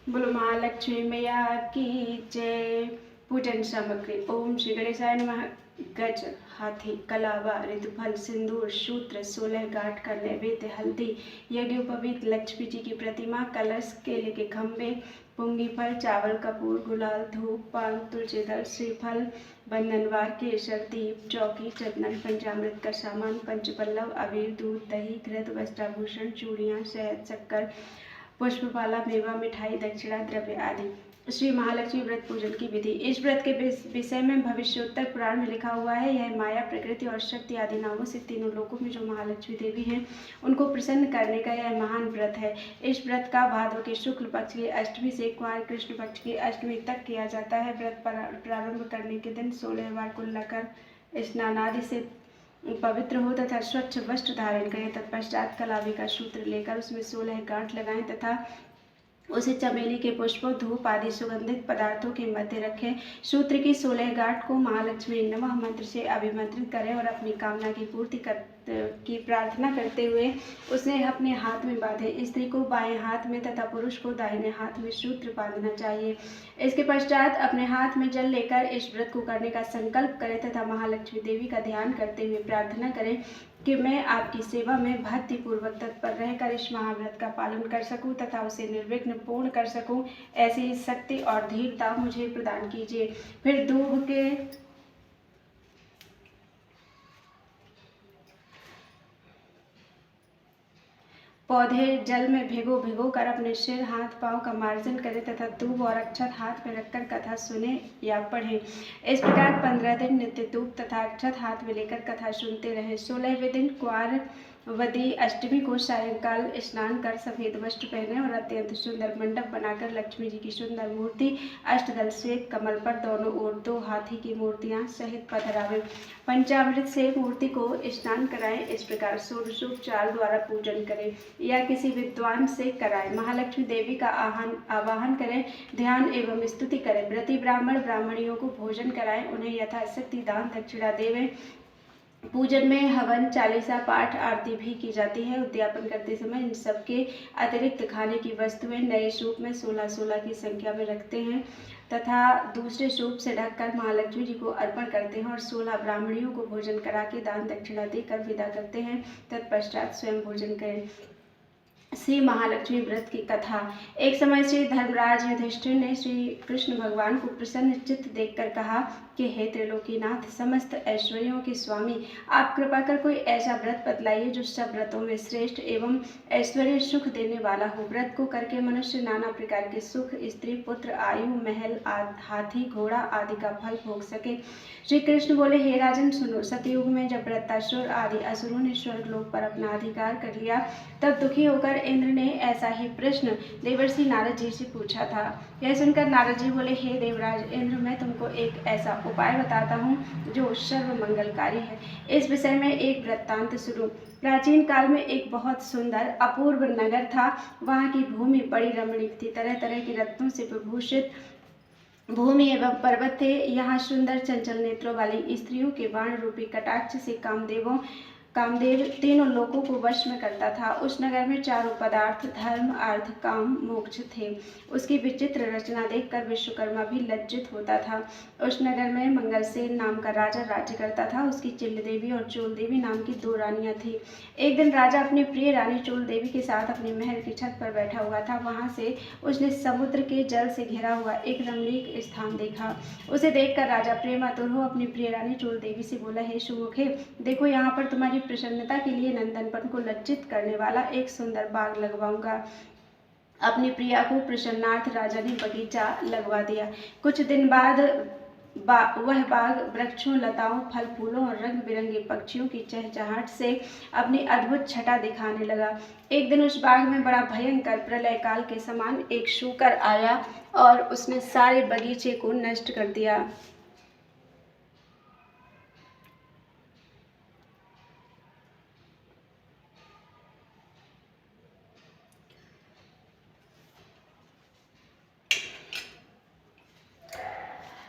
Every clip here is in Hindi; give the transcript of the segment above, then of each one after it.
बोलो महालक्ष्मी मैया की जय। पूजन सामग्री ओम श्री गणेशाय नमः। गज, हाथी, कलावा, ऋतुफल, सिंदूर, सूत्र, 16 गांठ का नैवेद्य, हल्दी, यज्ञोपवीत, लक्ष्मी जी की प्रतिमा, कलश, केले के खंभे, पुंगी फल, चावल, कपूर, गुलाल, धूप, पान, तुलसी दल, श्रीफल, बंधनवार, केसर, दीप, चौकी, चंदन, पंचामृत का सामान, पंचपल्लव, अबीर, दूध, दही, घृत, वस्त्राभूषण, चूड़ियाँ, शहद, शक्कर, पुष्पमाला, मेवा, मिठाई, दक्षिणा, द्रव्य आदि। श्री महालक्ष्मी व्रत पूजन की विधि। इस व्रत के विषय में भविष्योत्तर पुराण में लिखा हुआ है। यह माया, प्रकृति और शक्ति आदि नामों से तीनों लोकों में जो महालक्ष्मी देवी हैं उनको प्रसन्न करने का यह महान व्रत है। इस व्रत का भादव के शुक्ल पक्ष की अष्टमी से कुंवार कृष्ण पक्ष की अष्टमी तक किया जाता है। व्रत प्रारंभ करने के दिन 16 बार कुल्ला कर स्नान आदि से पवित्र हो तथा स्वच्छ वस्त्र धारण करें। तत्पश्चात कलावी का सूत्र लेकर उसमें 16 गांठ लगाएं तथा उसे चमेली के पुष्पों, धूप आदि सुगंधित पदार्थों के मध्य रखें। सूत्र की 16 गांठ को महालक्ष्मी नमः मंत्र से अभिमंत्रित करें और अपनी कामना की पूर्ति की प्रार्थना करते हुए उसे अपने हाथ में बांधें। स्त्री को बाएं हाथ में तथा पुरुष को दाहिने हाथ में सूत्र बांधना चाहिए। इसके पश्चात अपने हाथ में जल लेकर इस व्रत को करने का संकल्प करें तथा महालक्ष्मी देवी का ध्यान करते हुए प्रार्थना करें कि मैं आपकी सेवा में भक्ति पूर्वक तत्पर रहकर इस महाव्रत का पालन कर सकूं तथा उसे निर्विघ्न पूर्ण कर सकूं। ऐसी शक्ति और धीरता मुझे प्रदान कीजिए। फिर दूब के पौधे जल में भिगो भिगो कर अपने सिर, हाथ, पांव का मार्जन करें तथा दूब और अक्षत हाथ में रखकर कथा सुने या पढ़ें। इस प्रकार 15 दिन नित्य दूब तथा अक्षत हाथ में लेकर कथा सुनते रहें। 16वें दिन कुंवार वदी अष्टमी को सायंकाल स्नान कर सफेद वस्त्र पहने और अत्यंत सुंदर मंडप बनाकर लक्ष्मी जी की सुंदर मूर्ति अष्टदल श्वेत कमल पर दोनों ओर 2 हाथी की मूर्तियां सहित पधरावे। पंचामृत से मूर्ति को स्नान कराएं। इस प्रकार षोडशोपचार द्वारा पूजन करें या किसी विद्वान से कराएं। महालक्ष्मी देवी का आवाहन करें, ध्यान एवं स्तुति करें। व्रती ब्राह्मण ब्राह्मणियों को भोजन कराएं, उन्हें यथाशक्ति दान दक्षिणा देवें। पूजन में हवन, चालीसा पाठ, आरती भी की जाती है। उद्यापन करते समय इन सबके अतिरिक्त खाने की वस्तुएं नए सूप में 16-16 की संख्या में रखते हैं तथा दूसरे सूप से ढककर महालक्ष्मी जी को अर्पण करते हैं और 16 ब्राह्मणियों को भोजन करा के दान दक्षिणा देकर विदा करते हैं। तत्पश्चात स्वयं भोजन करें। श्री महालक्ष्मी व्रत की कथा। एक समय श्री धर्मराज युधिष्ठिर ने श्री कृष्ण भगवान को प्रसन्न चित्त देखकर कहा कि हे त्रिलोकीनाथ, समस्त ऐश्वर्यों के स्वामी, आप कृपा कर कोई ऐसा व्रत बतलाइए जो सब व्रतों में श्रेष्ठ एवं ऐश्वर्य सुख देने वाला हो। व्रत को करके मनुष्य नाना प्रकार के सुख, स्त्री, पुत्र, आयु, महल, हाथी, घोड़ा आदि का फल भोग सके। श्री कृष्ण बोले, हे राजन सुनो, सतयुग में जब वृत्तासुर आदि असुरों ने स्वर्ग लोक पर अपना अधिकार कर लिया तब दुखी होकर इंद्र ने ऐसा ही प्रश्न देवर्षि नारद जी से पूछा था। यह सुनकर नारद जी बोले, हे देवराज इंद्र, मैं तुमको एक ऐसा उपाय बताता हूँ जो सर्व मंगलकारी है। इस विषय में एक वृत्तांत सुनो। प्राचीन काल में एक बहुत सुंदर अपूर्व नगर था। वहाँ की भूमि बड़ी रमणीक थी। तरह तरह के रत्नों से विभूषित भूमि एवं पर्वत थे। यहाँ सुंदर चंचल नेत्रों वाली स्त्रियों के बाण रूपी कटाक्ष से कामदेव तीनों लोकों को वश में करता था। उस नगर में चारों पदार्थ धर्म, अर्थ, काम, मोक्ष थे। उसकी विचित्र रचना देखकर विश्वकर्मा भी लज्जित होता था। उस नगर में मंगलसेन नाम का राजा राज्य करता था। उसकी चिल्ल देवी और चोल देवी नाम की 2 रानियां थी। एक दिन राजा अपनी प्रिय रानी चोल देवी के साथ अपने महल की छत पर बैठा हुआ था। वहां से उसने समुद्र के जल से घिरा हुआ एक रमणीक स्थान देखा। उसे देखकर राजा प्रेमातुर हो अपनी प्रिय रानी चोल देवी से बोला, हे सुमुखे, देखो यहाँ पर तुम्हारी प्रसन्नता के लिए नंदनपन को लज्जित करने वाला एक सुंदर बाग लगवाऊंगा। अपनी प्रिया को प्रसन्नार्थ राजा ने बगीचा लगवा दिया। कुछ दिन बाद वह बाग वृक्षों, लताओं, फल फूलों और रंग बिरंगे पक्षियों की चहचहाट से अपनी अद्भुत छटा दिखाने लगा। एक दिन उस बाग में बड़ा भयंकर प्रलय काल के समान एक शूकर आया और उसने सारे बगीचे को नष्ट कर दिया।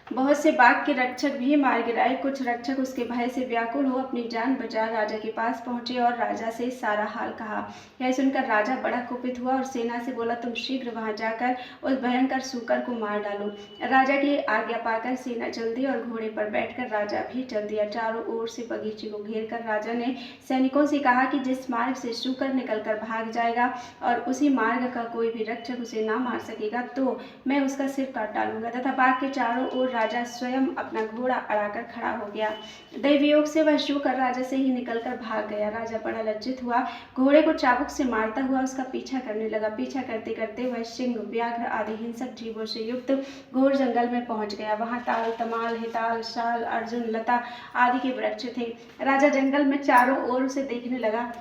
बहुत से बाघ के रक्षक भी मार गिराए। कुछ रक्षक उसके भय से व्याकुल हो अपनी जान बचा राजा के पास पहुंचे और राजा से सारा हाल कहा। यह सुनकर राजा बड़ा कुपित हुआ और सेना से बोला, तुम शीघ्र वहां जाकर उस भयंकर सूकर को मार डालो। राजा की आज्ञा पाकर सेना चल दी और घोड़े पर बैठकर राजा भी चल दिया। चारों ओर से बगीचे को घेर कर राजा ने सैनिकों से कहा कि जिस मार्ग से सूकर निकलकर भाग जाएगा और उसी मार्ग का कोई भी रक्षक उसे ना मार सकेगा तो मैं उसका सिर काट डालूंगा। तथा बाग के चारों ओर राजा स्वयं अपना घोड़ा अड़ाकर खड़ा हो गया। दैवयोग से वह शूकर राजा से ही निकलकर भाग गया। राजा बड़ा लज्जित हुआ, घोड़े को चाबुक से मारता हुआ उसका पीछा करने लगा। पीछा करते करते वह सिंह, व्याघ्र आदि हिंसक जीवों से युक्त घोर जंगल में पहुंच गया। वहां ताल, तमाल, हिताल, शाल, अर्जुन, लता आदि के वृक्ष थे। राजा जंगल में चारों ओर उसे देखने लगा।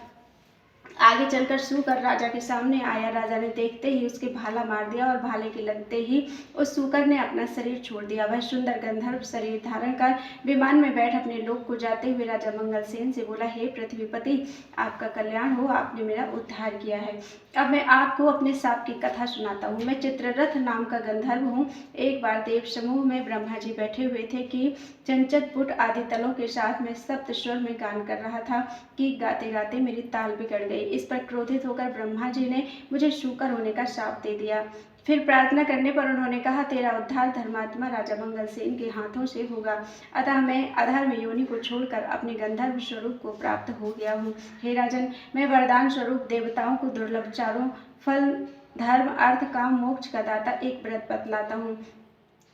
आगे चलकर सूकर राजा के सामने आया। राजा ने देखते ही उसके भाला मार दिया और भाले के लगते ही उस सूकर ने अपना शरीर छोड़ दिया। वह सुंदर गंधर्व शरीर धारण कर विमान में बैठ अपने लोक को जाते हुए राजा मंगलसेन से बोला, हे पृथ्वीपति, आपका कल्याण हो, आपने मेरा उद्धार किया है। अब मैं आपको अपने साप की कथा सुनाता हूँ। मैं चित्ररथ नाम का गंधर्व हूँ। एक बार देव समूह में ब्रह्मा जी बैठे हुए थे कि चंचत पुट आदि तलों के साथ में सप्त स्वर में गान कर रहा था कि गाते गाते मेरी ताल बिगड़ गई। इस पर क्रोधित होकर ब्रह्मा जी ने मुझे शूकर होने का शाप दे दिया। फिर प्रार्थना करने पर उन्होंने कहा, तेरा उद्धार धर्मात्मा राजा मंगलसेन के हाथों से होगा। अतः मैं अधर्म योनि को छोड़कर अपने गंधर्व स्वरूप को प्राप्त हो गया हूँ। हे राजन, मैं वरदान स्वरूप देवताओं को दुर्लभ चारों फल, धर्म, अर्थ, काम, मोक्ष का दाता एक व्रत बतलाता हूँ।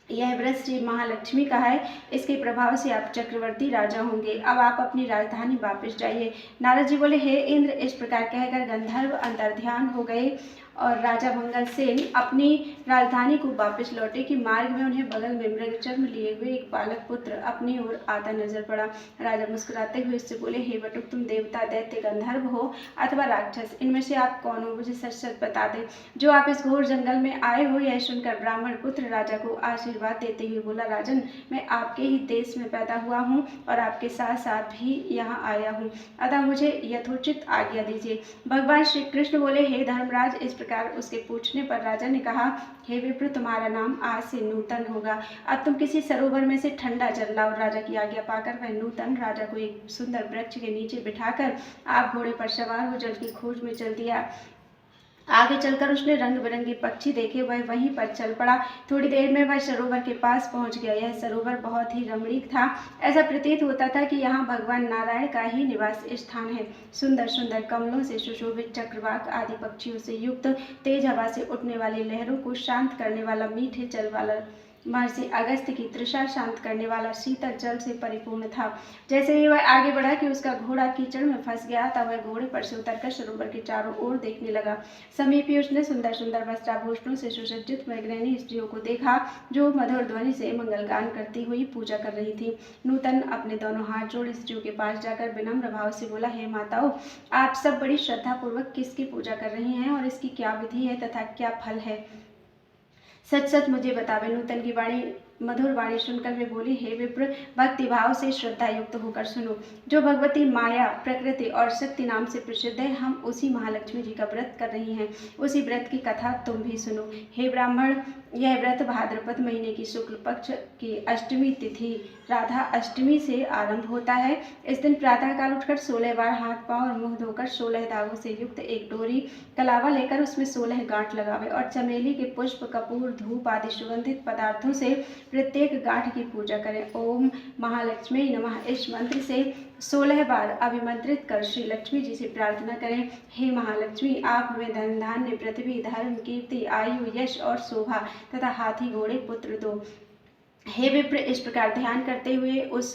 यह व्रत श्री महालक्ष्मी का है। इसके प्रभाव से आप चक्रवर्ती राजा होंगे। अब आप अपनी राजधानी वापस जाइए। नारद जी बोले, हे इंद्र, इस प्रकार कहकर गंधर्व अंतर्ध्यान हो गए और राजा मंगलसेन अपनी राजधानी को वापस लौटे कि मार्ग में उन्हें बगल में मृग चर्म लिए हुए एक बालक पुत्र अपनी ओर आता नजर पड़ा। राजा मुस्कुराते हुए उससे बोले, हे बटुक, तुम देवता, दैत्य, गंधर्व हो अथवा राक्षस, इनमें से आप कौन हो? मुझे सच सच बता दे। जो आप इस घोर जंगल में आए हो। यह सुनकर ब्राह्मण पुत्र राजा को आशीर्वाद देते हुए बोला, राजन, मैं आपके ही देश में पैदा हुआ हूँ और आपके साथ साथ भी यहाँ आया हूँ, अतः मुझे यथोचित आज्ञा दीजिए। भगवान श्री कृष्ण बोले, हे धर्मराज, इस प्रकार उसके पूछने पर राजा ने कहा, हे विप्र, तुम्हारा नाम आज से नूतन होगा। अब तुम किसी सरोवर में से ठंडा जल लाओ। राजा की आज्ञा पाकर वह नूतन राजा को एक सुंदर वृक्ष के नीचे बिठाकर आप घोड़े पर सवार हो जल की खोज में चल दिया। आगे चलकर उसने रंग बिरंगे पक्षी देखे। वह वहीं पर चल पड़ा। थोड़ी देर में वह सरोवर के पास पहुंच गया। यह सरोवर बहुत ही रमणीक था। ऐसा प्रतीत होता था कि यहाँ भगवान नारायण का ही निवास स्थान है। सुंदर सुंदर कमलों से सुशोभित चक्रवाक आदि पक्षियों से युक्त, तेज हवा से उठने वाली लहरों को शांत करने वाला, मीठे जल वाला, महर्षि अगस्त्य की तृषा शांत करने वाला शीतल जल से परिपूर्ण था। जैसे ही वह आगे बढ़ा कि उसका घोड़ा कीचड़ में फंस गया, तब वह घोड़े पर से उतरकर सरोवर के चारों ओर देखने लगा। समीप ही उसने सुंदर सुंदर वस्त्राभूषणों से सुसज्जित मृगनयनी स्त्रियों को देखा, जो मधुर ध्वनि से मंगलगान करती हुई पूजा कर रही थी। नूतन अपने दोनों हाथ जोड़ स्त्रियों के पास जाकर विनम्र भाव से बोला, हे माताओं, आप सब बड़ी श्रद्धा पूर्वक किसकी पूजा कर रही हैं और इसकी क्या विधि है तथा क्या फल है? सच सच मुझे बतावे। नूतन की वाणी, मधुर वाणी सुनकर वे बोली, हे विप्र, भक्ति भाव से श्रद्धा युक्त होकर सुनो। जो भगवती माया, प्रकृति और शक्ति नाम से प्रसिद्ध है, हम उसी महालक्ष्मी जी का व्रत कर रही हैं। उसी व्रत की कथा तुम भी सुनो। हे ब्राह्मण, यह व्रत भाद्रपद महीने की शुक्ल पक्ष की अष्टमी तिथि राधा अष्टमी से आरंभ होता है। इस दिन प्रातःकाल उठकर 16 बार हाथ पांव और मुंह धोकर 16 धागों से युक्त एक डोरी कलावा लेकर उसमें 16 गांठ लगावे और चमेली के पुष्प, कपूर, धूप आदि सुगंधित पदार्थों से प्रत्येक गांठ की पूजा करें। ओम महालक्ष्मी नमः इस मंत्र से 16 बार अभिमंत्रित कर श्री लक्ष्मी जी से प्रार्थना करें, हे महालक्ष्मी, आप हमें धन, धान्य, पृथ्वी, धर्म, कीर्ति, आयु, यश और शोभा तथा हाथी घोड़े पुत्र दो। हे विप्र, इस प्रकार ध्यान करते हुए उस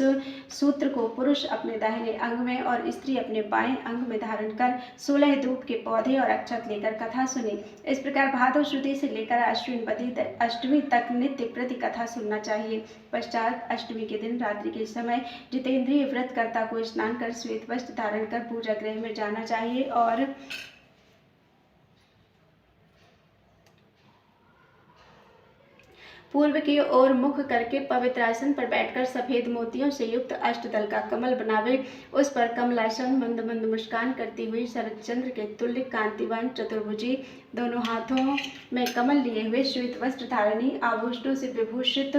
सूत्र को पुरुष अपने दाहिने अंग में और स्त्री अपने बाएं अंग में धारण कर 16 धूप के पौधे और अक्षत लेकर कथा सुने। इस प्रकार भादव श्रुति से लेकर अश्विन बदी अष्टमी तक नित्य प्रति कथा सुनना चाहिए। पश्चात अष्टमी के दिन रात्रि के समय जितेंद्रिय व्रतकर्ता को स्नान कर श्वेत वस्त्र धारण कर पूजा गृह में जाना चाहिए और पूर्व की ओर मुख करके पवित्र आसन पर बैठकर सफेद मोतियों से युक्त अष्टदल का कमल बनावे। उस पर कमलासन मंद मंद मुस्कान करती हुई शरद चंद्र के तुल्य कांतिवान चतुर्भुजी, दोनों हाथों में कमल लिए हुए, श्वेत वस्त्र धारणी, आभूषणों से विभूषित,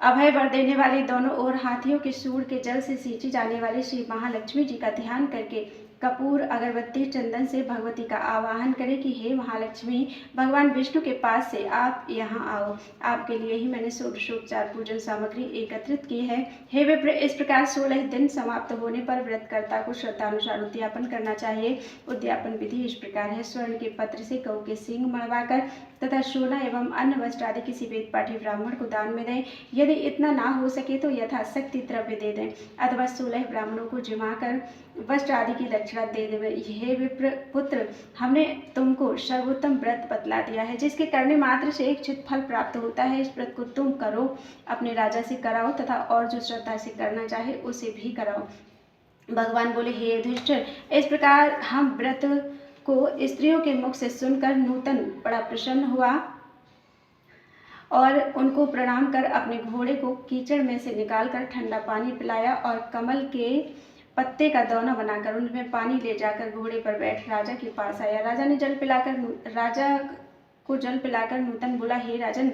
अभय वर देने वाली दोनों ओर हाथियों के सूंड के जल से सींची जाने वाली श्री महालक्ष्मी जी का ध्यान करके कपूर अगरबत्ती चंदन से भगवती का आवाहन करें कि हे महालक्ष्मी, भगवान विष्णु के पास से आप यहाँ आओ। आपके लिए ही मैंने षोडशोपचार पूजन सामग्री एकत्रित की है। हे विप्र, इस प्रकार 16 दिन समाप्त होने पर व्रतकर्ता को श्रद्धानुसार उद्यापन करना चाहिए। उद्यापन विधि इस प्रकार है। स्वर्ण के पत्र से गौ के सींग मढ़वाकर तथा सोना एवं अन्य वस्त्र आदि किसी वेद पाठी ब्राह्मण को दान में दें। यदि इतना ना हो सके तो यथाशक्ति द्रव्य दे दें, अथवा 16 ब्राह्मणों को जिमा कर वस्त्र आदि की दक्षिणा दे देवे। हे विप्र पुत्र, हमने तुमको सर्वोत्तम व्रत बतला दिया है, जिसके करने मात्र से एक चित फल प्राप्त होता है। इस व्रत को तुम करो, अपने राजा से कराओ तथा और जो श्रद्धा से करना चाहे उसे भी कराओ। भगवान बोले, हे युधिष्ठिर, इस प्रकार हम व्रत को स्त्रियों के मुख से सुनकर नूतन बड़ा प्रसन्न हुआ और उनको प्रणाम कर अपने घोड़े को कीचड़ में से निकालकर ठंडा पानी पिलाया और कमल के पत्ते का दोना बनाकर उनमें पानी ले जाकर घोड़े पर बैठ राजा के पास आया। राजा को जल पिलाकर नूतन बोला, हे राजन,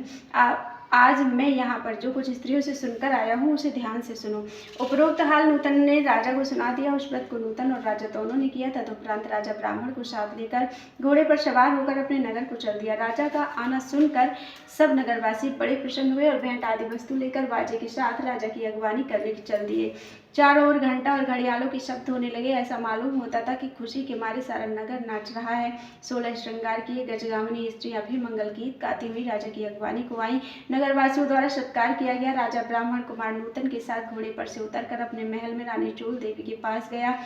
आज मैं यहाँ पर जो कुछ स्त्रियों से सुनकर आया हूँ उसे ध्यान से सुनो। उपरोक्त हाल नूतन ने राजा को सुना दिया। उस व्रत को नूतन और राजा दोनों ने किया। तदुपरांत राजा ब्राह्मण को साथ लेकर घोड़े पर सवार होकर अपने नगर को चल दिया। राजा का आना सुनकर सब नगरवासी बड़े प्रसन्न हुए और भेंट आदि वस्तु लेकर बाजे के साथ राजा की अगवानी करने चल दिए। चारों ओर घंटा और घड़ियालों के शब्द होने लगे। ऐसा मालूम होता था कि खुशी के मारे सारा नगर नाच रहा है। 16 श्रृंगार किए गजगामिनी स्त्रियां भी मंगल गीत गाती हुई राजा की अगवानी को आई। नगरवासियों द्वारा सत्कार किया गया। राजा ब्राह्मण कुमार नूतन के साथ घोड़े पर से उतरकर अपने महल में रानी चोल देवी के पास गया।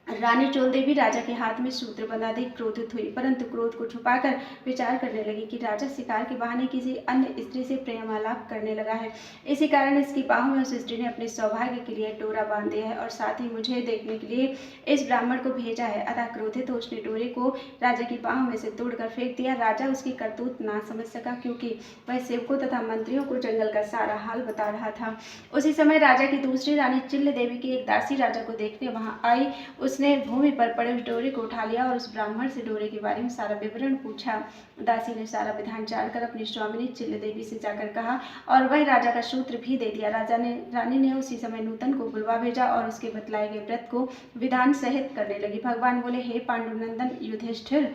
रानी चोल देवी राजा के हाथ में सूत्र बंधा देख क्रोधित हुई, परंतु क्रोध को छुपाकर विचार करने लगी कि राजा शिकार के बहाने किसी अन्य स्त्री से प्रेमालाप करने लगा है। इसी कारण इसकी बाहों में उस स्त्री ने अपने सौभाग्य के लिए डोरा बांध दिया है और साथ ही मुझे देखने के लिए इस ब्राह्मण को भेजा है। अतः क्रोधित हो उसने डोरे को राजा की बाहों में से तोड़कर फेंक दिया। राजा उसकी करतूत ना समझ सका, क्योंकि वह सेवकों तथा मंत्रियों को जंगल का सारा हाल बता रहा था। उसी समय राजा की दूसरी रानी चिल्ल देवी की एक दासी राजा को देखने वहां आई। उसने भूमि पर पड़े उस डोरे को उठा लिया और उस ब्राह्मण से डोरे के बारे में सारा विवरण पूछा। दासी ने सारा विधान जानकर अपनी स्वामिनी चिल्ल देवी से जाकर कहा और वह राजा का सूत्र भी दे दिया। रानी ने उसी समय नूतन को बुलवा भेजा और उसके बतलाए गए व्रत को विधान सहित करने लगी। भगवान बोले, हे पांडुनंदन युधिष्ठिर,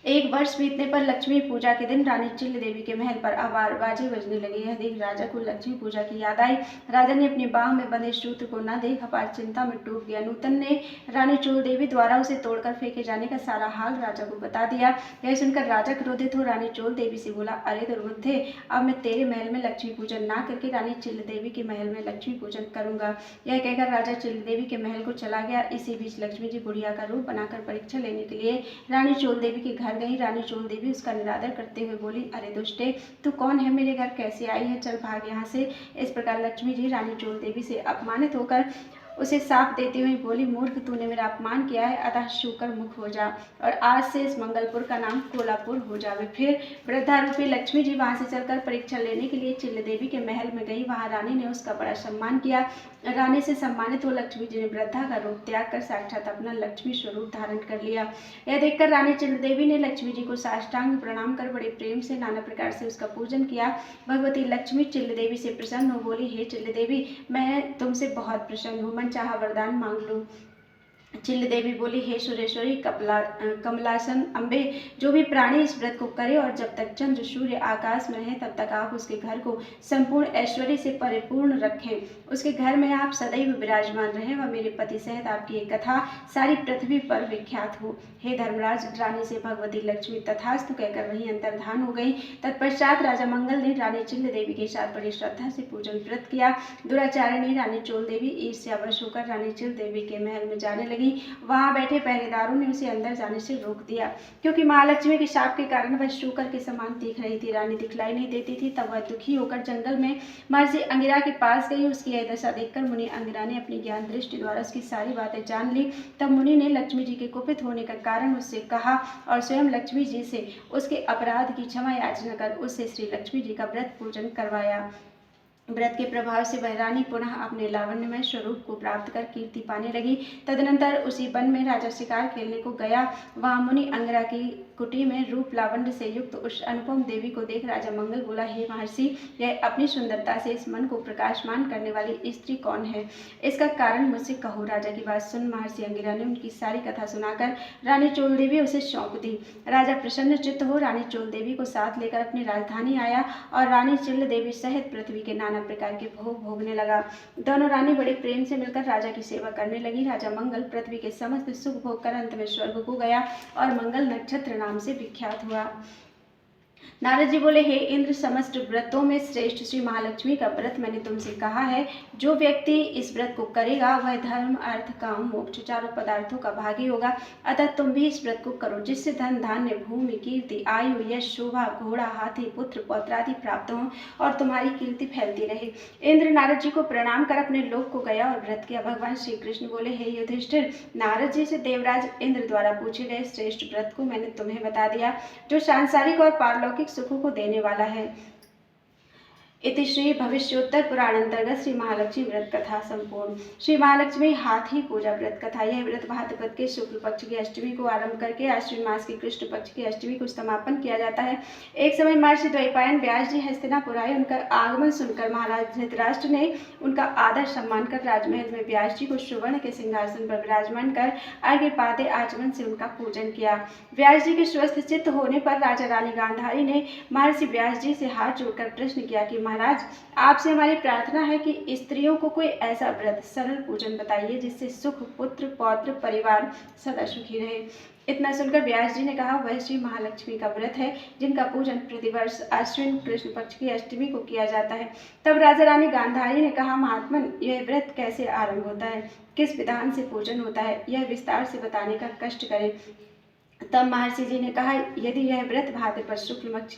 एक वर्ष बीतने पर लक्ष्मी पूजा के दिन रानी चिल्ल देवी के महल पर आवाज बाजे बजने लगे। यह देख राजा को लक्ष्मी पूजा की याद आई। राजा ने अपनी बाह में बंधे सूत्र को न देख अपार चिंता में डूब गया। नूतन ने रानी चोल देवी द्वारा उसे तोड़कर फेंके जाने का सारा हाल राजा को बता दिया। यह सुनकर राजा क्रोधित हो रानी चोल देवी से बोला, अरे दुर्बुद्धे, अब मैं तेरे महल में लक्ष्मी पूजन ना करके रानी चिल्ल देवी के महल में लक्ष्मी पूजन करूंगा। यह कहकर राजा चिल्ल देवी के महल को चला गया। इसी बीच लक्ष्मी जी बुढ़िया का रूप बनाकर परीक्षा लेने के लिए रानी चोल देवी के घर गई। रानी चोल देवी उसका निरादर करते हुए बोली, अरे दुष्टे, तू कौन है? मेरे घर कैसे आई है? चल भाग यहाँ से। इस प्रकार लक्ष्मी जी रानी चोल देवी से अपमानित होकर उसे साफ देती हुई बोली, मूर्ख, तूने मेरा अपमान किया है, अतः शूकर मुख हो जा और आज से इस मंगलपुर का नाम कोलापुर हो जावे। फिर वृद्धारूपी लक्ष्मी जी वहां से चलकर परीक्षा लेने के लिए चिल्ल देवी के महल में गई। वहां रानी ने उसका बड़ा सम्मान किया। रानी से सम्मानित हो लक्ष्मी जी ने वृद्धा का रूप त्याग कर साक्षात अपना लक्ष्मी स्वरूप धारण कर लिया। यह देखकर रानी चिल्ल देवी ने लक्ष्मी जी को साष्टांग प्रणाम कर बड़े प्रेम से नाना प्रकार से उसका पूजन किया। भगवती लक्ष्मी चिल्ल देवी से प्रसन्न हो बोली, हे चिल्ल देवी, मैं तुमसे बहुत प्रसन्न हूँ, मन चाहा वरदान मांग लो। चिल्ल देवी बोली, हे सुरेश्वरी कमलासन अम्बे, जो भी प्राणी इस व्रत को करे और जब तक चंद्र सूर्य आकाश में रहे तब तक आप उसके घर को संपूर्ण ऐश्वर्य से परिपूर्ण रखें। उसके घर में आप सदैव विराजमान रहें व मेरे पति सहित आपकी एक कथा सारी पृथ्वी पर विख्यात हो। हे धर्मराज, रानी से भगवती लक्ष्मी तथास्तु कहकर वहीं अंतर्धान हो गई। तत्पश्चात राजा मंगल ने रानी चिल्ल देवी के साथ बड़ी श्रद्धा से पूजन व्रत किया। दुराचारिणी रानी चोल देवी ईर्ष्यावश होकर रानी चिल्ल देवी के महल में जाने लगी। वहां बैठे पहरेदारों ने उसे अंदर जाने से रोक दिया, क्योंकि महालक्ष्मी के शाप के कारण वह शूकर के समान दिख रही थी। रानी दिखलाई नहीं देती थी। तब वह दुखी होकर जंगल में महर्षि अंगिरा के पास गई। उसकी यह दशा देखकर मुनि अंगिरा ने अपनी ज्ञान दृष्टि द्वारा उसकी सारी बातें जान ली। तब मुनि ने लक्ष्मी जी के कुपित होने का कारण उससे कहा और स्वयं लक्ष्मी जी से उसके अपराध की क्षमा याचना कर उससे श्री लक्ष्मी जी का व्रत पूजन करवाया। व्रत के प्रभाव से वह रानी पुनः अपने लावण्यमय स्वरूप को प्राप्त कर कीर्ति पाने लगी। तदनंतर उसी वन में राजा शिकार खेलने को गया। वहां मुनि अंगिरा कुटी में रूप लावण्य से युक्त उस अनुपम देवी को देख राजा मंगल बोला, हे महर्षि, यह अपनी सुंदरता से इस मन को प्रकाशमान करने वाली स्त्री कौन है? इसका कारण मुझसे कहो। राजा की बात सुन महर्षि अंगिरा ने उनकी सारी कथा सुनाकर रानी चोल देवी उसे सौंप दी। राजा प्रसन्न चित्त हो रानी चोल देवी को साथ लेकर अपनी राजधानी आया और रानी चिल्ल देवी सहित पृथ्वी के नाना प्रकार के भोग भोगने लगा। दोनों रानी बड़े प्रेम से मिलकर राजा की सेवा करने लगी। राजा मंगल पृथ्वी के समस्त सुख भोग कर अंत में स्वर्ग को गया और मंगल नक्षत्र नाम से विख्यात हुआ। नारद जी बोले, हे इंद्र, समस्त व्रतों में श्रेष्ठ श्री महालक्ष्मी का व्रत मैंने तुमसे कहा है। जो व्यक्ति इस व्रत को करेगा वह धर्म, अर्थ, काम, मोक्ष चारों पदार्थों का भागी होगा। अतः तुम भी इस व्रत को करो, जिससे धन, धान्य, भूमि, कीर्ति, आयु, यश, शोभा, घोड़ा, हाथी, पुत्र, पौत्र आदि प्राप्त हो और तुम्हारी कीर्ति फैलती रहे। इंद्र नारद जी को प्रणाम कर अपने लोक को गया और व्रत किया। भगवान श्री कृष्ण बोले, हे युधिष्ठिर, नारद जी से देवराज इंद्र द्वारा पूछे गए श्रेष्ठ व्रत को मैंने तुम्हें बता दिया, जो सांसारिक और पारलौकिक सुखों को देने वाला है। इति श्री भविष्योत्तर पुराण अंतर्गत श्री महालक्ष्मी व्रत कथा संपूर्ण। श्री महालक्ष्मी हाथी पूजा व्रत कथा। यह व्रत भाद्रपद के शुक्ल पक्ष की अष्टमी को आरंभ करके आश्विन मास के कृष्ण पक्ष की अष्टमी को समापन किया जाता है। एक समय महर्षि द्वैपायन व्यास जी हस्तिनापुर आए। उनका आगमन सुनकर महाराज धृतराष्ट्र ने उनका आदर सम्मान कर राजमहल में व्यास जी को सुवर्ण के सिंहासन पर विराजमान कर अर्घ्यपाद्य आचमन से उनका पूजन किया। व्यास जी के स्वस्थ चित्त होने पर राजा रानी गांधारी ने महर्षि व्यास जी से हाथ जोड़कर प्रश्न किया कि महाराज, आपसे हमारी प्रार्थना है कि स्त्रियों को कोई ऐसा व्रत, सरल पूजन बताइए जिससे सुख, पुत्र, पौत्र, परिवार सदा सुखी रहे। इतना सुनकर व्यास जी ने कहा, वह श्री महालक्ष्मी का व्रत है जिनका पूजन प्रतिवर्ष आश्विन कृष्ण पक्ष की अष्टमी को किया जाता है। तब राजा रानी गांधारी ने कहा, महात्मन, यह व्रत कैसे आरंभ होता है, किस विधान से पूजन होता है, यह विस्तार से बताने का कष्ट करें। तब महर्षि जी ने कहा, यदि यह व्रत भाद्रपद शुक्ल पक्ष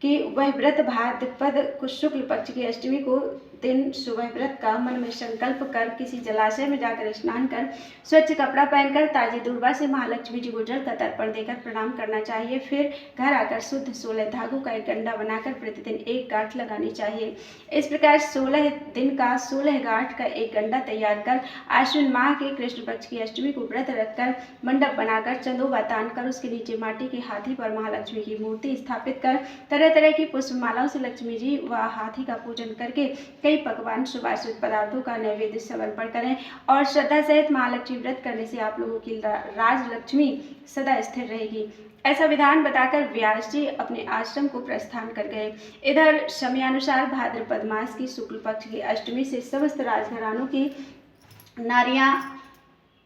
कि वह व्रत भाद्रपद शुक्ल पक्ष की अष्टमी को दिन सुबह व्रत का मन में संकल्प कर किसी जलाशय में जाकर स्नान कर स्वच्छ कपड़ा पहनकर ताजी दूर्वा से महालक्ष्मी जी को जल का तर्पण देकर प्रणाम करना चाहिए। फिर घर आकर शुद्ध 16 धागों का एक गंडा बनाकर प्रतिदिन एक गांठ लगानी चाहिए। इस प्रकार 16 दिन का 16 गांठ का एक गंडा तैयार कर आश्विन माह के कृष्ण पक्ष की अष्टमी को व्रत रखकर मंडप बनाकर चंदोबा तान कर उसके नीचे माटी के हाथी पर महालक्ष्मी की मूर्ति स्थापित कर तरह तरह की पुष्पमालाओं से लक्ष्मी जी व हाथी का पूजन करके कई पकवान, सुवासित पदार्थों का नैवेद्य समर्पण करें और श्रद्धा सहित महालक्ष्मी व्रत करने से आप लोगों की राजलक्ष्मी सदा स्थिर रहेगी। ऐसा विधान बताकर व्यास जी अपने आश्रम को प्रस्थान कर गए। इधर समयानुसार भाद्रपद मास की शुक्ल पक्ष की अष्टमी से समस्त राजघरानों की नारियां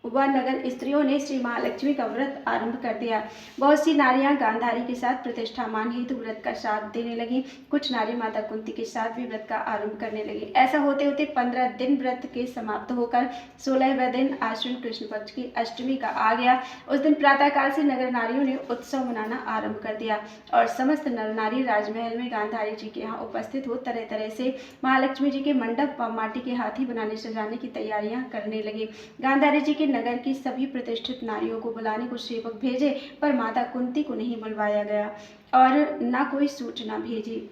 व नगर स्त्रियों ने श्री महालक्ष्मी का व्रत आरंभ कर दिया। बहुत सी नारियां गांधारी के साथ प्रतिष्ठामान हेतु व्रत का साथ देने लगी। कुछ नारी माता कुंती के साथ भी व्रत का आरंभ करने लगी। ऐसा होते होते 15 दिन व्रत के समाप्त होकर 16वें दिन आश्विन कृष्ण पक्ष की अष्टमी का आ गया। उस दिन प्रातःकाल से नगर नारियों ने उत्सव मनाना आरंभ कर दिया और समस्त नर नारी राजमहल में गांधारी जी के यहाँ उपस्थित हो तरह तरह से महालक्ष्मी जी के मंडप व माटी के हाथी बनाने सजाने की तैयारियां करने लगी। गांधारी जी के नगर की सभी प्रतिष्ठित नारियों को बुलाने को सेवक भेजे, पर माता कुंती को नहीं बुलवाया गया और न कोई सूचना भेजी।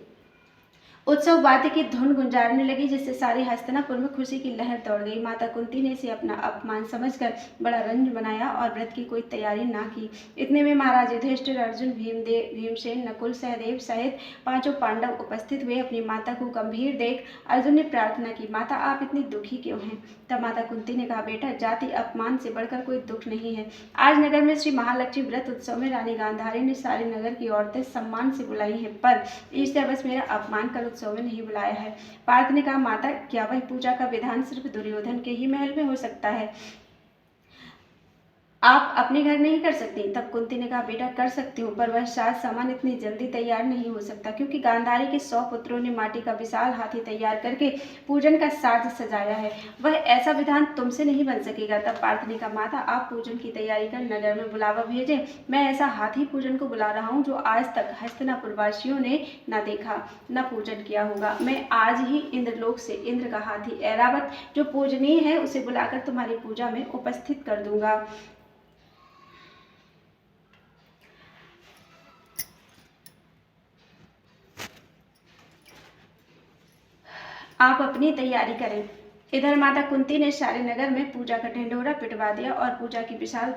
उत्सव वाद्य की धुन गुंजारने लगी, जिससे सारे हस्तिनापुर में खुशी की लहर दौड़ गई। माता कुंती ने इसे अपना अपमान समझकर बड़ा रंज बनाया और व्रत की कोई तैयारी ना की। इतने में महाराज युधिष्ठिर, अर्जुन, भीमसेन, नकुल, सहदेव सहित 5 पांडव उपस्थित हुए। अपनी माता को गंभीर देख अर्जुन ने प्रार्थना की, माता आप इतनी दुखी क्यों हैं? तब माता कुंती ने कहा, बेटा, जाति अपमान से बढ़कर कोई दुख नहीं है। आज नगर में श्री महालक्ष्मी व्रत उत्सव में रानी गांधारी ने सारे नगर की औरतें सम्मान से बुलाई हैं, पर ईर्ष्यावश मेरा अपमान कर उत्सव में नहीं बुलाया है। पार्थ ने कहा, माता, क्या वह पूजा का विधान सिर्फ दुर्योधन के ही महल में हो सकता है? आप अपने घर नहीं कर सकती? तब कुंती ने कहा, बेटा, कर सकती हूँ, पर वह साज सामान इतनी जल्दी तैयार नहीं हो सकता, क्योंकि गांधारी के 100 पुत्रों ने माटी का विशाल हाथी तैयार करके पूजन का साज सजाया है। वह ऐसा विधान तुमसे नहीं बन सकेगा। तब पार्थ ने कहा, माता, आप पूजन की तैयारी कर नगर में बुलावा भेजें। मैं ऐसा हाथी पूजन को बुला रहा हूँ जो आज तक हस्तिनापुर वासियों ने न देखा न पूजन किया होगा। मैं आज ही इंद्रलोक से इंद्र का हाथी ऐरावत, जो पूजनीय है, उसे बुलाकर तुम्हारी पूजा में उपस्थित कर दूंगा। आप अपनी तैयारी करें। इधर माता कुंती ने सारे नगर में पूजा का ढिंढोरा पिटवा दिया और पूजा की विशाल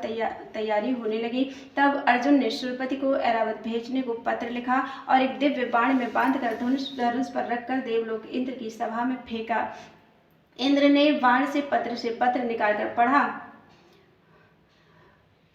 तैयारी होने लगी। तब अर्जुन ने सूर्यपति को ऐरावत भेजने को पत्र लिखा और एक दिव्य बाण में बांधकर धनुष पर रखकर देवलोक इंद्र की सभा में फेंका। इंद्र ने बाण से पत्र निकालकर पढ़ा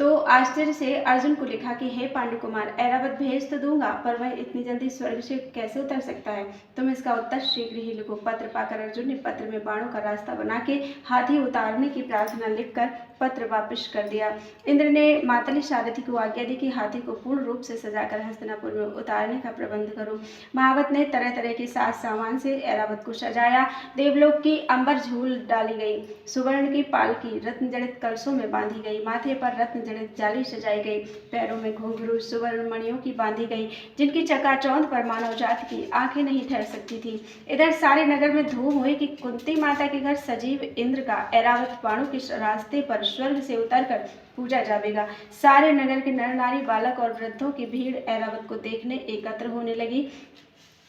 तो आश्चर्य से अर्जुन को लिखा कि हे पांडु कुमार, ऐरावत भेज तो दूंगा, पर वह इतनी जल्दी स्वर्ग से कैसे उतर सकता है? तुम इसका उत्तर शीघ्र ही लिखो। पत्र पाकर अर्जुन ने पत्र में बाणों का रास्ता बना के हाथी उतारने की प्रार्थना लिखकर पत्र वापस कर दिया। इंद्र ने मातली सारथी को आज्ञा दी कि हाथी को पूर्ण रूप से सजाकर हस्तिनापुर में उतारने का प्रबंध करो। महावत ने तरह तरह के साज सामान से ऐरावत को सजाया। देवलोक की अंबर झूल डाली गई, सुवर्ण की पालकी रत्न जड़ित कलशों में बांधी गई, माथे पर रत्न जड़ित जाली सजाई गई, पैरों में घुंघरू सुवर्ण मणियों की बांधी गई, जिनकी चकाचौंध पर मानव जाति की आंखें नहीं ठहर सकती थी। इधर सारे नगर में धूम हुई कि कुंती माता के घर सजीव इंद्र का ऐरावत बाणों के रास्ते पर स्वर्ग से उतरकर पूजा जावेगा। सारे नगर के नर नारी बालक और वृद्धों की भीड़ ऐरावत को देखने एकत्र होने लगी।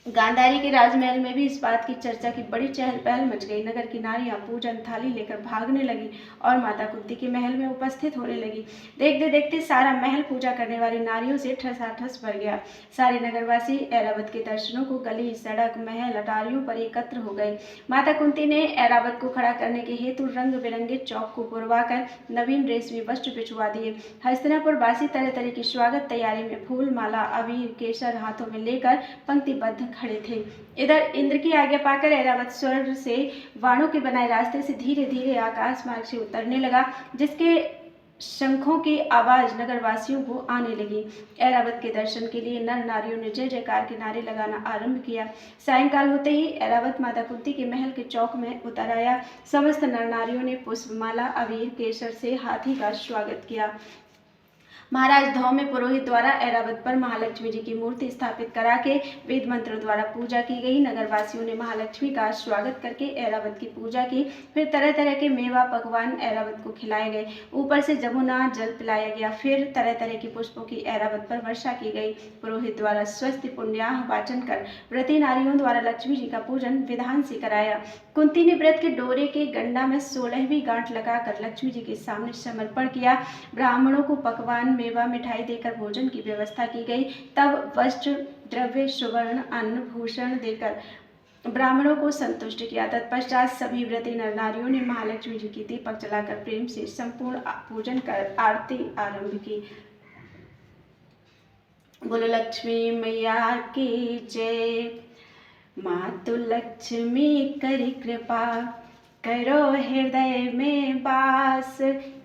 गांधारी के राजमहल में भी इस बात की चर्चा की बड़ी चहल पहल मच गई। नगर की नारियां पूजन थाली लेकर भागने लगी और माता कुंती के महल में उपस्थित होने लगी। देखते देखते सारा महल पूजा करने वाली नारियों से ठसाठस भर गया। सारे नगरवासी ऐरावत के दर्शनों को गली सड़क महल अटारियों पर एकत्र हो गए। माता कुंती ने ऐरावत को खड़ा करने के हेतु रंग बिरंगे चौक को पुरवाकर नवीन रेशमी वस्त्र बिछवा दिए। हस्तिनापुर वासी तरह तरह की स्वागत तैयारी में फूल माला अबीर केसर हाथों में लेकर पंक्तिबद्ध खड़े थे। इधर इंद्र की आज्ञा पाकर ऐरावत स्वर्ग से बाणों के बनाए रास्ते से धीरे धीरे आकाश मार्ग से उतरने लगा, जिसके शंखों की आवाज नगरवासियों को आने लगी। ऐरावत के दर्शन के लिए नर नारियों ने जय जयकार के नारे लगाना आरंभ किया। सायंकाल होते ही ऐरावत माता कुंती के महल के चौक में उतर आया। समस्त नर नारियों ने पुष्पमाला अबीर केसर से हाथी का स्वागत किया। महाराज धौम्य पुरोहित द्वारा ऐरावत पर महालक्ष्मी जी की मूर्ति स्थापित करा के वेद मंत्रों द्वारा पूजा की गई। नगरवासियों ने महालक्ष्मी का स्वागत करके ऐरावत की पूजा की। फिर तरह तरह के मेवा पकवान ऐरावत को खिलाए गए। ऊपर से जमुना जल पिलाया गया। फिर तरह तरह के पुष्पों की ऐरावत पर वर्षा की गई। पुरोहित द्वारा स्वस्ति पुण्याह वाचन कर व्रती नारियों द्वारा लक्ष्मी जी का पूजन विधान से कराया। कुंती ने व्रत के डोरे के गंडा में 16वीं गांठ लगाकर लक्ष्मी जी के सामने समर्पण किया। ब्राह्मणों को पकवान मेवा मिठाई देकर भोजन की व्यवस्था की गई। तब वस्त्र द्रव्य सुवर्ण अन्न भूषण देकर ब्राह्मणों को संतुष्ट किया। तत्पश्चात सभी व्रती नर नारियों ने महालक्ष्मी जी की दीपक जलाकर प्रेम से संपूर्ण पूजन कर आरती आरंभ की। बोलो लक्ष्मी मैया की जय। मातु लक्ष्मी करी कृपा, करो हृदय में वास,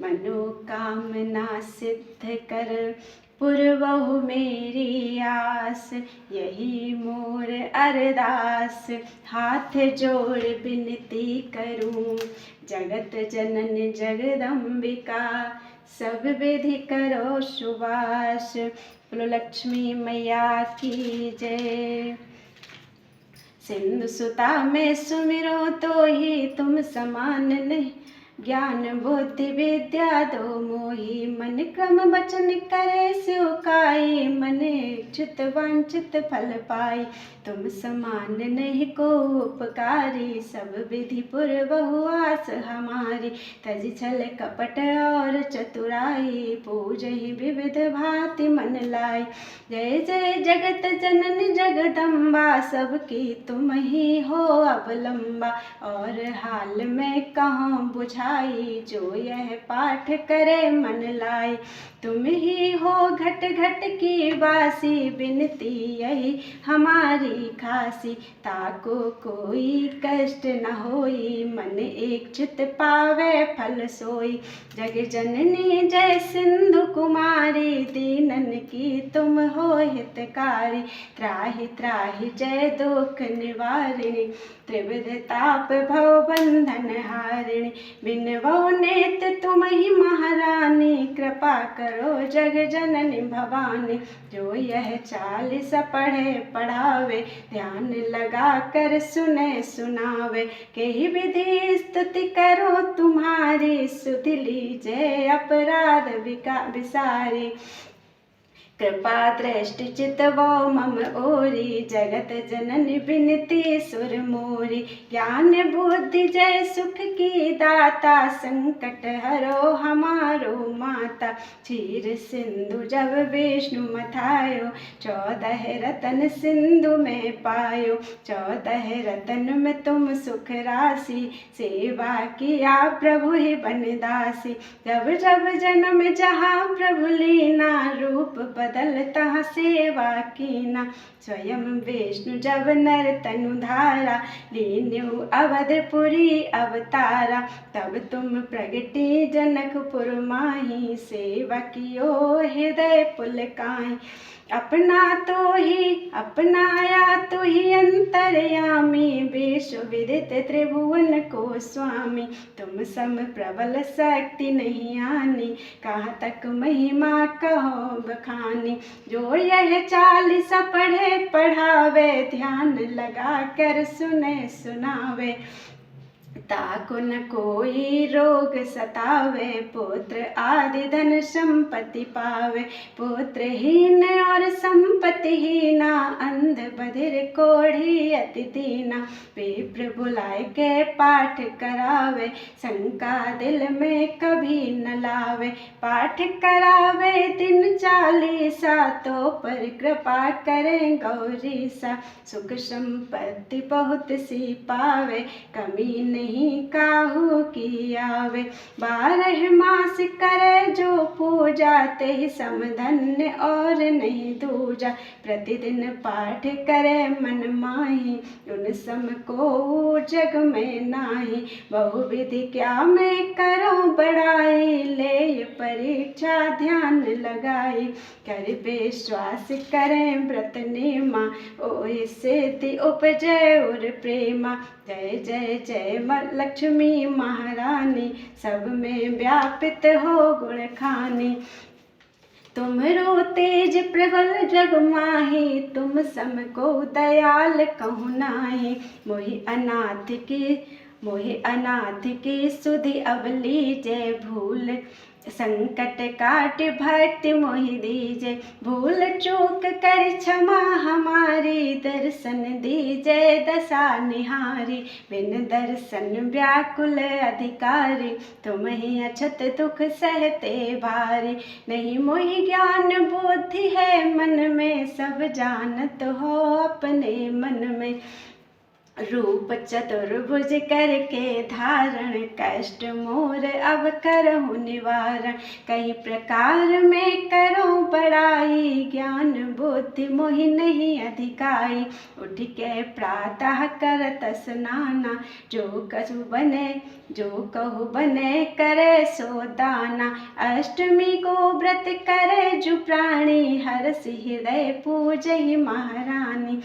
मनोकामना सिद्ध कर, पुरवहु मेरी आस, यही मोर अरदास, हाथ जोड़ विनती करूं, जगत जनन जगदम्बिका, सब विधि करो सुवास। बोलो लक्ष्मी मैया की जय। सिंधु सुता में सुमिरो तो ही तुम समान नहीं, ज्ञान बुद्धि विद्या दो मोही, मन क्रम वचन करे स्यो काई, मन इच्छित वांछित फल पाई, तुम समान नहीं को उपकारी, सब विधि पुरवहु आस हमारी, तज छल कपट और चतुराई, पूजहि विविध भांति मन लाई, जय जय जगत जनन जगदम्बा, सबकी तुम ही हो अवलंबा, और हाल में कहाँ बुझाई, जो यह पाठ करे मन लाई, तुम ही हो घट घट की वासी, बिनती यही हमारी खासी, ताको कोई कष्ट न होई, मन इच्छित पावे फल सोई, जग जननी जय सिंधु कुमारी, दीनन की तुम हो हितकारी, त्राहि त्राहि जय दुख निवारिणी, त्रिविध ताप भव बंधन हारिणी, बिनवो नेत तुम ही महारानी, कृपा करो जग जननी भवानी, जो यह 40 पढ़े पढ़ावे, ध्यान लगा कर सुने सुनावे, कही विधि स्तुति करो तुम्हारी, सुध लीजिए अपराध विसारी, कृपा दृष्टि चितवो मम ओरी, जगत जननी बिनती सुर मोरी। ज्ञान बुद्धि जय सुख की दाता, संकट हरो हमारो माता। क्षीर सिंधु जब विष्णु मथायो, 14 रतन सिंधु में पायो। 14 रतन में तुम सुख राशि, सेवा किया प्रभु ही बनदासी। जब जब जन्म जहाँ प्रभु लीना, रूप बदलता सेवा कीना। स्वयं विष्णु जब नर तनु धारा, लीन्यु अवधपुरी अवतारा। तब तुम प्रगति जनकपुर माही, सेवा कियो हृदय पुलकाई। अपना तो ही अपनाया तो ही अंतर्यामी, विश्व विदित त्रिभुवन को स्वामी। तुम सम प्रबल शक्ति नहीं आनी, कहाँ तक महिमा कहो बखानी। जो यह 40 पढ़े पढ़ावे, ध्यान लगा कर सुने सुनावे। ताको न कोई रोग सतावे, पुत्र आदि धन संपत्ति पावे। पुत्रहीन और संपत्तिहीना, अंध बधिर कोढ़ी अति दीना। विप्र बुलाए के पाठ करावे, शंका दिल में कभी न लावे। पाठ करावे दिन 40, तो पर कृपा करें गौरीसा। सुख संपत्ति बहुत सी पावे, कमी नहीं काहू की आवे। 12 मास करे जो पूजा, ते ही समधन्य और नहीं दूजा। प्रतिदिन पाठ करे मन माही, उन सम को जग में नाही। बहुविधि क्या मैं करूं बड़ाई, ले परीक्षा ध्यान लगाई। कर विश्वास करें व्रत नेमा, ओहि सिद्धि उपजय और प्रेमा। जय जय जय लक्ष्मी महारानी, सब में व्यापित हो गुण खानी। तुमरो तेज प्रबल जग माही, तुम सम को दयाल कहु नाही। मोहि अनाथ की सुधि अब लीजय, भूल संकट काट भक्ति मोहि दीजय। भूल चूक कर क्षमा हमारी, दर्शन दीजय दशा निहारी। बिन दर्शन व्याकुल अधिकारी, तुम ही अछत दुख सहते भारी। नहीं मोहि ज्ञान बुद्धि है मन में, सब जानत हो अपने मन में। रूप चतुर्भुज करके धारण, कष्ट मोर अब करहु निवारण। कई प्रकार में करो बड़ाई, ज्ञान बुद्धि मोहि नहीं अधिकाई। उठ के प्रातः करत स्नाना, जो कहु बने करे सो दाना। अष्टमी को व्रत करे जो प्राणी, हरषि हृदय पूजहि महारानी।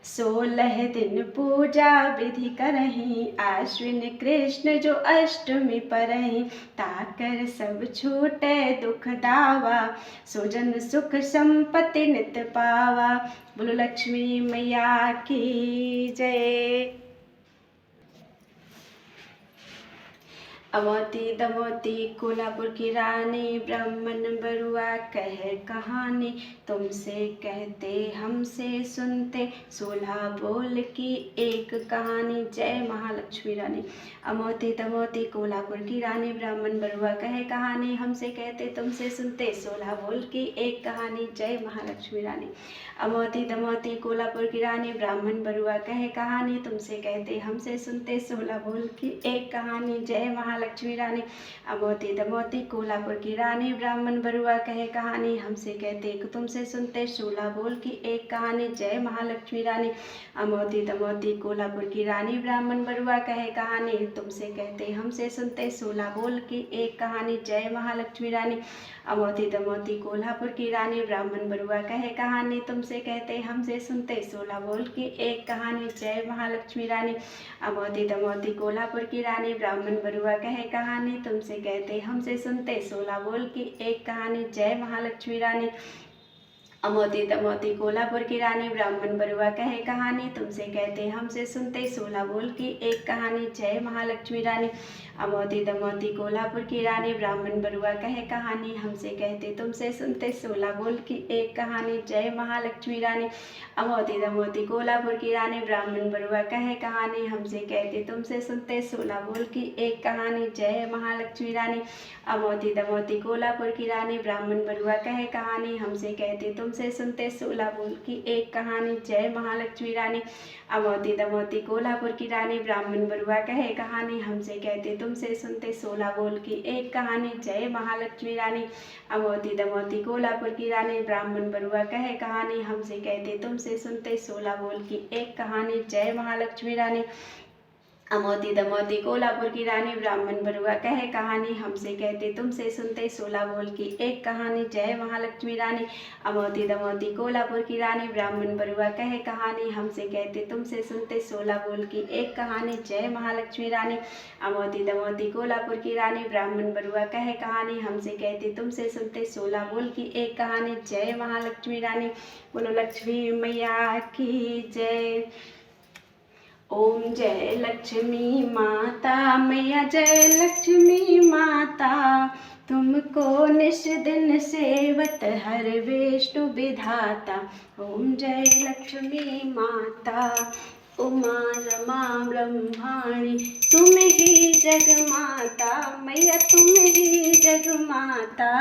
16 दिन पूजा विधि करहीं, आश्विन कृष्ण जो अष्टमी परहीं। ताकर सब छूटे दुख दावा, सुजन सुख संपत्ति नित पावा। बोलो लक्ष्मी मैया की जय। अमोती दमोती कोल्हापुर की रानी, ब्राह्मण बरुआ कहे कहानी। तुमसे कहते हमसे सुनते, 16 बोल की एक कहानी। जय महालक्ष्मी रानी। अमोती दमोती कोल्हापुर की रानी, ब्राह्मण बरुआ कहे कहानी। हमसे कहते तुमसे सुनते, 16 बोल की एक कहानी। जय महालक्ष्मी रानी। अमोती दमोती कोल्हापुर की रानी, ब्राह्मण बरुआ कहे कहानी। तुमसे कहते हमसे सुनते, 16 बोल की एक कहानी। जय महालक्ष्मी रानी। अमोती दमोती कोल्हापुर की रानी, ब्राह्मण बरुआ कहे कहानी। हमसे कहते तुमसे सुनते, 16 बोल की एक कहानी। जय महालक्ष्मी रानी। अमोती दमोती कोल्हापुर की रानी, ब्राह्मण बरुआ कहे कहानी। तुमसे कहते हमसे सुनते, 16 बोल की एक कहानी। जय महालक्ष्मी रानी। अमोती दमोती कोल्हापुर की रानी, ब्राह्मण बरुआ कहे कहानी। तुमसे कहते हमसे सुनते, 16 बोल की एक कहानी। जय महालक्ष्मी रानी। अमोती दमोती कोल्हापुर की रानी, ब्राह्मण बरुआ कहे कहानी। तुमसे कहते हमसे सुनते, 16 बोल की एक कहानी। जय महालक्ष्मी रानी। अमोती दमोती कोल्हापुर की रानी ब्राह्मण बरुआ कहे कहानी, तुमसे कहते हमसे सुनते 16 बोल की एक कहानी। जय महालक्ष्मी रानी। अमोती दमोती कोल्हापुर की रानी ब्राह्मण बरुआ कहे कहानी, हमसे कहते तुमसे सुनते 16 बोल की एक कहानी। जय महालक्ष्मी रानी। अमोती दमोती कोल्हापुर की रानी ब्राह्मण बरुआ कहे कहानी, हमसे कहते तुमसे सुनते 16 बोल की एक कहानी। जय महालक्ष्मी रानी। अमोती दमोती कोल्हापुर की रानी ब्राह्मण बरुआ कहे कहानी, हमसे कहते तुमसे सुनते 16 बोल की एक कहानी। जय महालक्ष्मी रानी। अमोती दमोती कोल्हापुर की रानी ब्राह्मण बरुआ कहे कहानी, हमसे कहते तुमसे सुनते 16 बोल की एक कहानी। जय महालक्ष्मी रानी। अमोती दमोती कोल्हापुर की रानी ब्राह्मण बरुआ कहे कहानी, हमसे कहते तुमसे सुनते 16 बोल की एक कहानी। जय महालक्ष्मी रानी। अमोती दमोती कोल्हापुर की रानी ब्राह्मण बरुआ कहे कहानी, हमसे कहते तुमसे सुनते 16 बोल की एक कहानी। जय महालक्ष्मी रानी। अमोती दमोती कोल्हापुर की रानी ब्राह्मण बरुआ कहे कहानी, हमसे कहते तुमसे सुनते 16 बोल की एक कहानी। जय महालक्ष्मी रानी। अमोती दमोती कोल्हापुर की रानी ब्राह्मण बरुआ कहे कहानी, हमसे कहते तुमसे सुनते 16 बोल की एक कहानी। जय महालक्ष्मी रानी। बोलो लक्ष्मी मैया की जय। ओम जय लक्ष्मी माता मैया जय लक्ष्मी माता, तुमको निश दिन सेवत हर विष्णु विधाता। ओम जय लक्ष्मी माता उमा रमा ब्रह्माणी, तुम ही जगमाता मैया तुम ही जगमाता।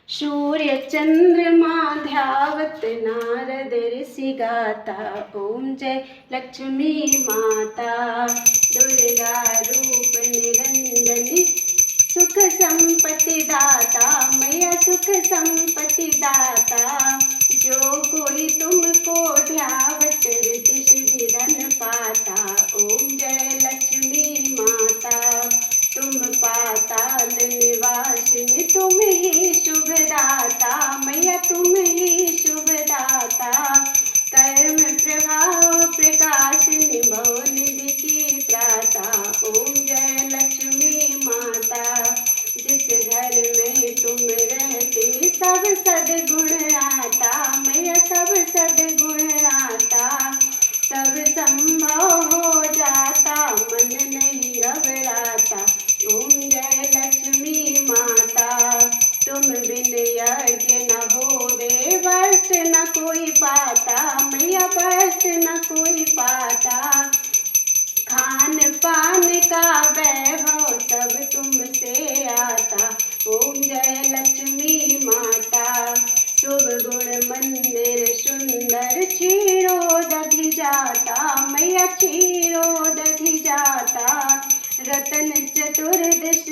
सूर्य चंद्रमा ध्यावत नारद ऋषि गाता। ओम जय लक्ष्मी माता दुर्गा रूप निरंजनी, सुख संपत्ति दाता मैया सुख संपत्ति दाता। जो कोई तुमको ध्यावत रिद्धि सिद्धि धन पाता। ओम जय लक्ष्मी माता तुम पाताल निवासिनी, तुम ही शुभदाता मैया तुम ही शुभदाता। कर्म प्रभाव प्रकाशिनी बहुनिधि की त्राता। ओम जय लक्ष्मी माता जिस घर में तुम रहती सब सद्गुण आता मैया सब सद्गुण आता। सब संभव हो जाता मन नहीं घबराता। ओम जय लक्ष्मी माता तुम बिन यज्ञ न होवे वस्त न कोई पाता मैया वस्त न कोई पाता। खान पान का वैभव सब तुमसे आता। ओम जय लक्ष्मी माता शुभ गुण मंदिर सुंदर क्षीरोदधि जाता मैया क्षीरोदधि जाता। रतन चतुर्दश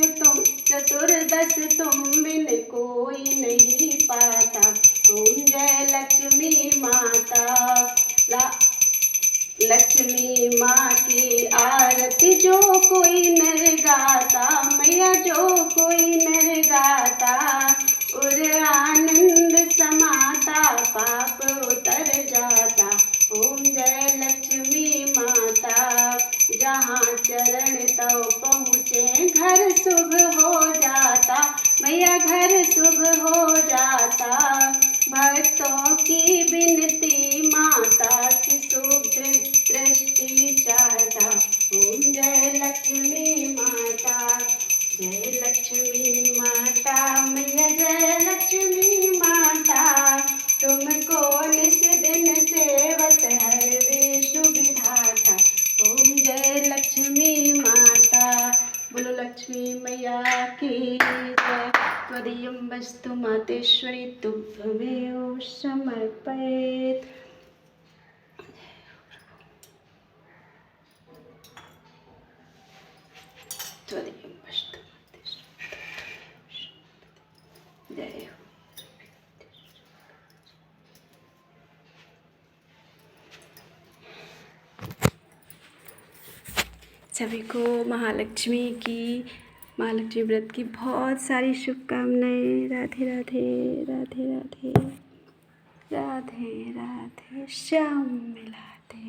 तुम बिन कोई नहीं पाता। ओम जय लक्ष्मी माता लक्ष्मी माँ की आरती जो कोई नर गाता मैया जो कोई नर गाता। उर आनंद समाता पाप उतर जाता। ओम जय लक्ष्मी माता जहाँ चरण तो पहुँचे घर शुभ हो जाता मैया घर शुभ हो जाता। भक्तों की विनती माता की शुभ दृष्टि चाहता। ओम जय लक्ष्मी माता जय लक्ष्मी माता मैया जय लक्ष्मी माता, तुमको निस दिन सेवत हर विष्णु विधाता। ओम जय लक्ष्मी माता। बोलो लक्ष्मी मैया की जय। त्वदीयं वस्तु मातेश्वरी तुभ्यमेव समर्पयेत्। त्वदीयं वस्तु मातेश्वरी जय हो। सभी को महालक्ष्मी महालक्ष्मी व्रत की बहुत सारी शुभकामनाएं। राधे राधे राधे राधे राधे राधे श्याम मिलाते।